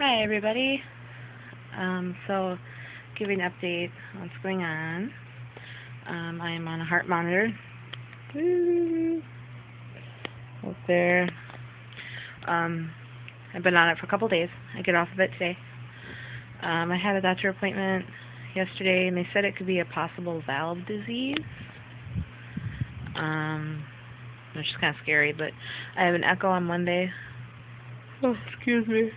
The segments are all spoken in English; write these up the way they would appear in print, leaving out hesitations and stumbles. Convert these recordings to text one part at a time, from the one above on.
Hi, everybody. So, giving an update on what's going on. I am on a heart monitor. Woo! Up there. Um, I've been on it for a couple days. I get off of it today. I had a doctor appointment yesterday, and they said it could be a possible valve disease. Um, which is kind of scary, but I have an echo on Monday. Oh, excuse me.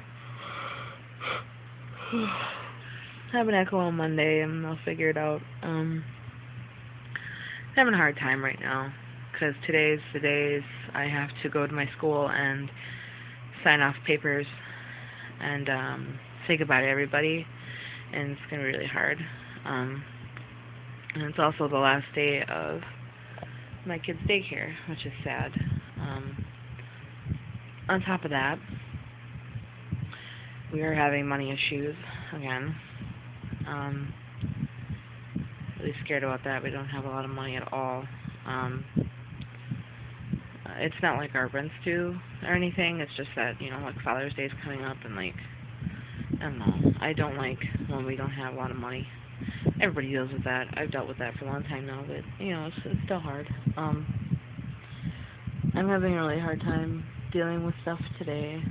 I have an echo on Monday, and I'll figure it out. Having a hard time right now because today's the days I have to go to my school and sign off papers and say goodbye to everybody, and it's gonna be really hard. And it's also the last day of my kid's daycare, which is sad. On top of that, we are having money issues again. Um, really scared about that. We don't have a lot of money at all. It's not like our rent's due or anything. It's just that, like Father's Day is coming up, and like, I don't know. I don't like when we don't have a lot of money. Everybody deals with that. I've dealt with that for a long time now, but it's still hard. I'm having a really hard time dealing with stuff today.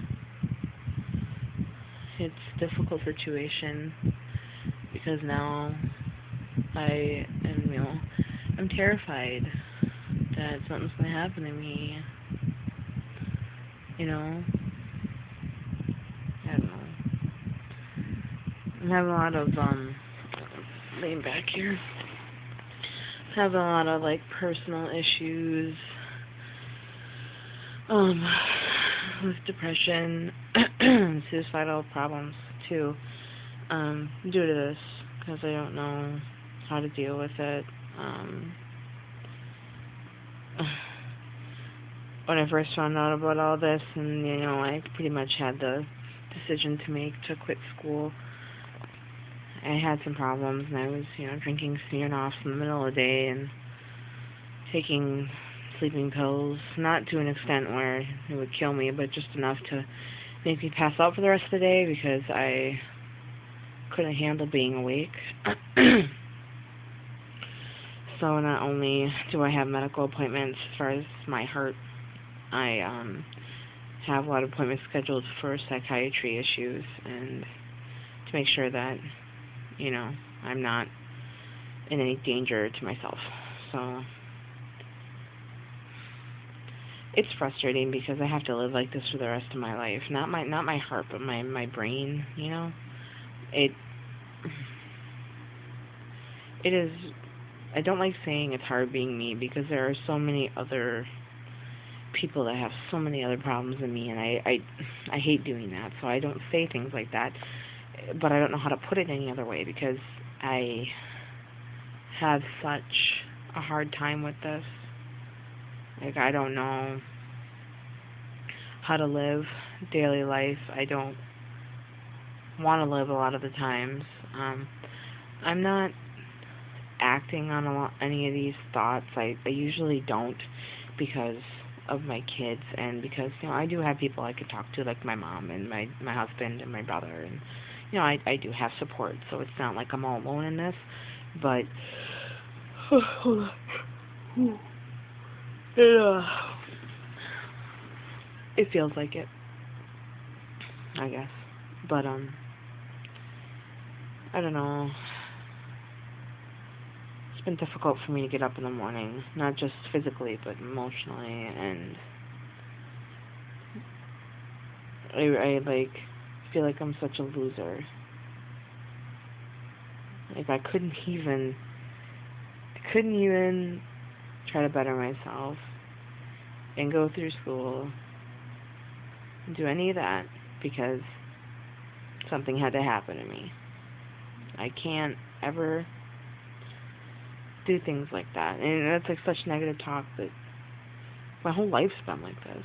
It's a difficult situation because now I am, I'm terrified that something's gonna happen to me. You know, I don't know. I'm having a lot of laying back here. Having a lot of like personal issues, with depression, suicidal problems too, due to this, because I don't know how to deal with it. When I first found out about all this, and I pretty much had the decision to make to quit school. I had some problems, and I was, drinking Smirnoff in the middle of the day and taking sleeping pills, not to an extent where it would kill me, but just enough to make me pass out for the rest of the day because I couldn't handle being awake. So not only do I have medical appointments as far as my heart, I have a lot of appointments scheduled for psychiatry issues and to make sure that, I'm not in any danger to myself. So it's frustrating because I have to live like this for the rest of my life. Not my heart, but my brain, It it is. I don't like saying it's hard being me because there are so many other people that have so many other problems than me, and I hate doing that. So I don't say things like that, but I don't know how to put it any other way because I have such a hard time with this. Like, I don't know how to live daily life. I don't want to live a lot of the times. I'm not acting on any of these thoughts. I usually don't because of my kids and because I do have people I could talk to, like my mom and my husband and my brother, and I do have support, so it's not like I'm all alone in this. But hold on. It feels like it, I guess. But I don't know. It's been difficult for me to get up in the morning, not just physically but emotionally, and I like feel like I'm such a loser. Like I couldn't even try to better myself and go through school and do any of that because something had to happen to me. I can't ever do things like that. And that's like such negative talk, but my whole life's been like this.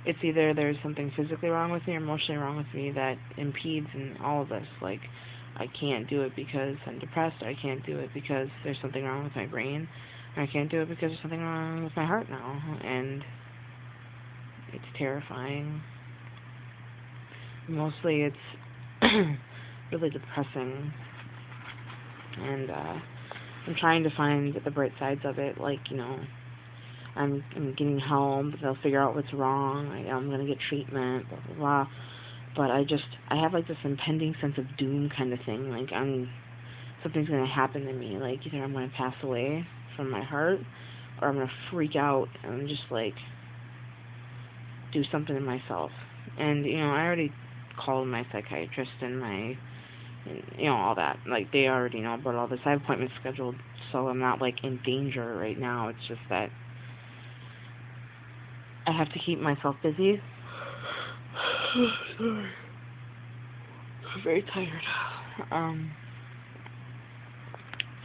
It's either there's something physically wrong with me or emotionally wrong with me that impedes in all of this. Like, I can't do it because I'm depressed, or I can't do it because there's something wrong with my brain, or I can't do it because there's something wrong with my heart now. And it's terrifying. Mostly it's really depressing, and I'm trying to find the bright sides of it, like, I'm getting help, they'll figure out what's wrong, I'm going to get treatment, blah, blah, blah. But I have like this impending sense of doom kind of thing, like something's going to happen to me, like either I'm going to pass away from my heart, or I'm going to freak out and just like do something to myself. And, I already called my psychiatrist and all that. Like, they already know about all this. I have appointments scheduled, so I'm not, like, in danger right now. It's just that I have to keep myself busy. Sorry. I'm very tired.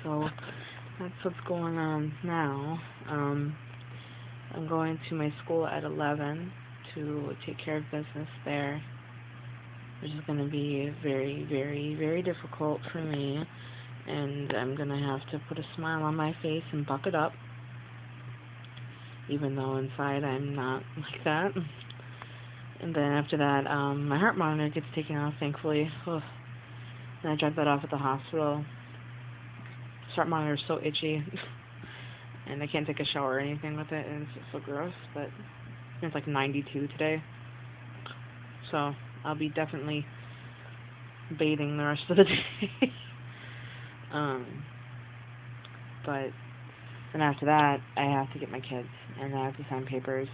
So that's what's going on now. I'm going to my school at 11 to take care of business there, which is going to be very, very, very difficult for me, and I'm going to have to put a smile on my face and buck it up, even though inside I'm not like that. And then after that, my heart monitor gets taken off, thankfully. Ugh. And I dropped that off at the hospital. Heart monitor is so itchy, and I can't take a shower or anything with it, and it's just so gross, but it's like 92 today, so I'll be definitely bathing the rest of the day. But then after that, I have to get my kids, and I have to sign papers.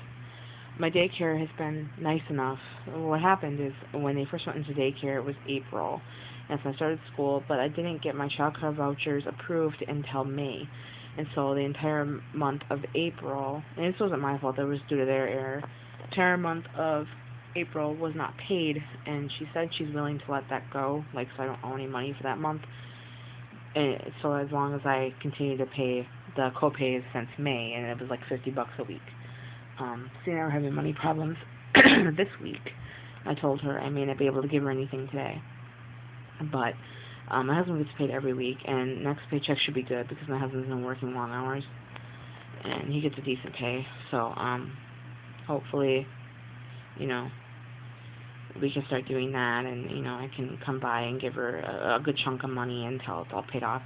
My daycare has been nice enough. What happened is, when they first went into daycare, it was April, and so I started school, but I didn't get my child care vouchers approved until May. And so the entire month of April, and this wasn't my fault, it was due to their error, the entire month of April was not paid, and she said she's willing to let that go, like, so I don't owe any money for that month. And so as long as I continue to pay the co-pays since May, and it was like $50 a week. Seeing I were having money problems this week, I told her I may not be able to give her anything today. But my husband gets paid every week, and next paycheck should be good because my husband's been working long hours, and he gets a decent pay. So hopefully, we can start doing that, and I can come by and give her a good chunk of money until it's all paid off.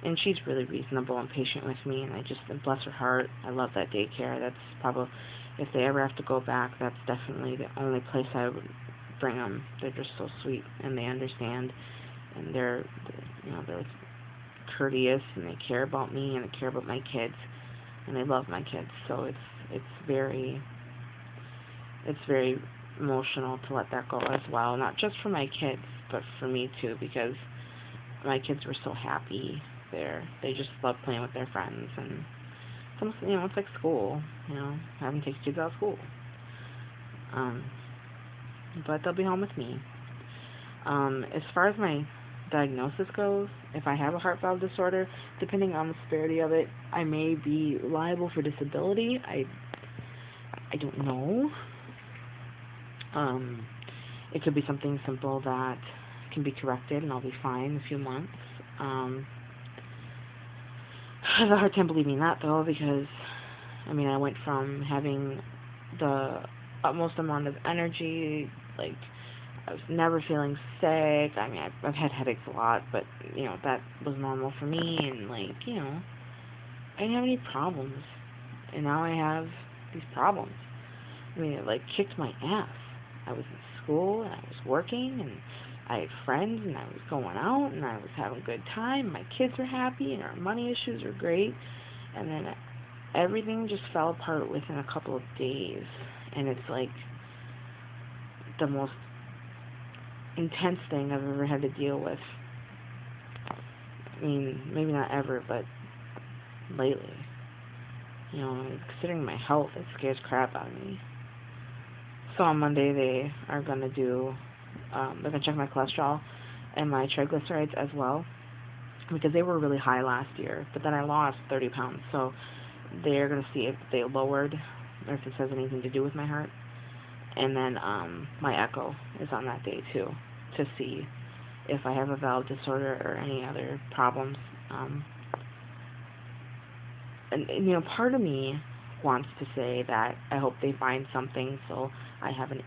And she's really reasonable and patient with me, and I just, bless her heart, I love that daycare. That's probably, if they ever have to go back, that's definitely the only place I would bring them. They're just so sweet, and they understand, and they're courteous, and they care about me, and they care about my kids, and they love my kids. So it's very emotional to let that go as well, not just for my kids, but for me too, because my kids were so happy there. They just love playing with their friends, and it's almost, it's like school, having to take kids out of school. But they'll be home with me. As far as my diagnosis goes, if I have a heart valve disorder, depending on the severity of it, I may be liable for disability. I don't know. It could be something simple that can be corrected, and I'll be fine in a few months. I have a hard time believing that, though, because, I went from having the utmost amount of energy, like, I was never feeling sick. I've had headaches a lot, but, that was normal for me, and, like, I didn't have any problems, and now I have these problems. It, like, kicked my ass. I was in school, and I was working, and I had friends, and I was going out, and I was having a good time. My kids were happy, and our money issues were great. And then everything just fell apart within a couple of days. And it's like the most intense thing I've ever had to deal with. Maybe not ever, but lately. Considering my health, it scares crap out of me. So on Monday they are going to do, they're going to check my cholesterol and my triglycerides as well, because they were really high last year, but then I lost 30 pounds, so they're going to see if they lowered, or if it has anything to do with my heart. And then my echo is on that day too, to see if I have a valve disorder or any other problems. And part of me wants to say that I hope they find something so I have an